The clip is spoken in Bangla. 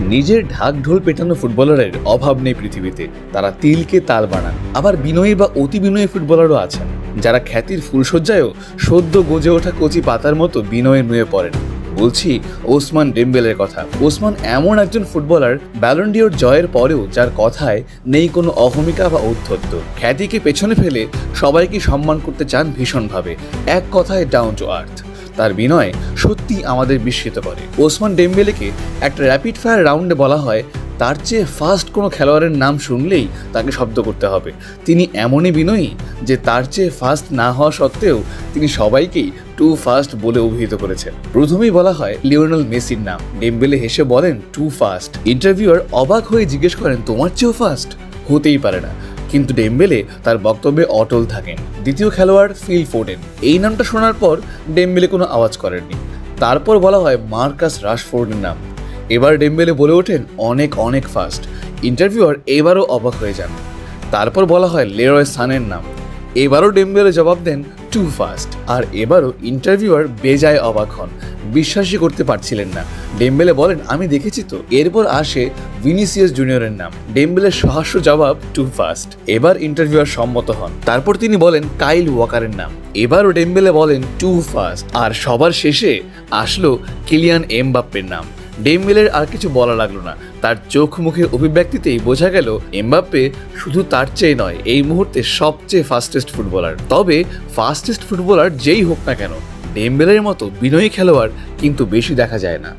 নিজের ঢাক ঢোল পেটানো ফুটবলারের অভাব নেই পৃথিবীতে। তারা তিলকে তাল বানান। আবার বিনয়ী বা অতি বিনয়ী ফুটবলারও আছেন, যারা খ্যাতির ফুলশয্যায়ও সদ্য গজে ওঠা কচি পাতার মতো বিনয়ে নুয়ে পড়েন। বলছি ওসমান ডেম্বেলের কথা। ওসমান এমন একজন ফুটবলার, ব্যালন ডিওর জয়ের পরেও যার কথায় নেই কোনো অহমিকা বা ঔদ্ধত্য। খ্যাতিকে পেছনে ফেলে সবাইকে সম্মান করতে চান ভীষণভাবে, এক কথায় ডাউন টু আর্থ। তার বিনয় সত্যি আমাদের বিস্মিত করে। ওসমান ডেম্বেলেকে একটা র্যাপিড ফায়ার রাউন্ডে বলা হয়, তার চেয়ে ফাস্ট কোনো খেলোয়াড়ের নাম শুনলেই তাকে শব্দ করতে হবে। তিনি এমনই বিনয়ী যে তার চেয়ে ফাস্ট না হওয়া সত্ত্বেও তিনি সবাইকেই টু ফাস্ট বলে অভিহিত করেছেন। প্রথমেই বলা হয় লিওনেল মেসির নাম। ডেম্বেলে হেসে বলেন টু ফাস্ট। ইন্টারভিউয়ার অবাক হয়ে জিজ্ঞেস করেন, তোমার চেয়েও ফাস্ট? হতেই পারে না। কিন্তু ডেম্বেলে তার বক্তব্যে অটল থাকেন। দ্বিতীয় খেলোয়াড় ফিল ফোডেন। এই নামটা শোনার পর ডেম্বেলে কোনো আওয়াজ করেননি। তারপর বলা হয় মার্কাস রাশফোর্ডের নাম। এবার ডেম্বেলে বলে ওঠেন অনেক অনেক ফাস্ট। ইন্টারভিউয়ার এবারও অবাক হয়ে যান। তারপর বলা হয় লেরয় সানের নাম। এবারও ডেম্বেলে জবাব দেন টু ফাস্ট। আর এবারও ইন্টারভিউয়ার বেজায় অবাক হন, বিশ্বাসই করতে পারছিলেন না। ডেম্বেলে বলেন, আমি দেখেছি তো। এরপর আসে ভিনিসিয়াস জুনিয়রের নাম। ডেম্বেলের সহাস্য জবাব টু ফাস্ট। এবার ইন্টারভিউয়ার সম্মত হন। তারপর তিনি বলেন কাইল ওয়াকারের নাম। এবারও ডেম্বেলে বলেন টু ফাস্ট। আর সবার শেষে আসলো কিলিয়ান এমবাপ্পের নাম। ডেম্বেলের আর কিছু বলা লাগলো না। তার চোখ মুখের অভিব্যক্তিতেই বোঝা গেল এমবাপ্পে শুধু তার চেয়ে নয়, এই মুহূর্তে সবচেয়ে ফাস্টেস্ট ফুটবলার। তবে ফাস্টেস্ট ফুটবলার যেই হোক না কেন, ডেম্বেলের মতো বিনয়ী খেলোয়াড় কিন্তু বেশি দেখা যায় না।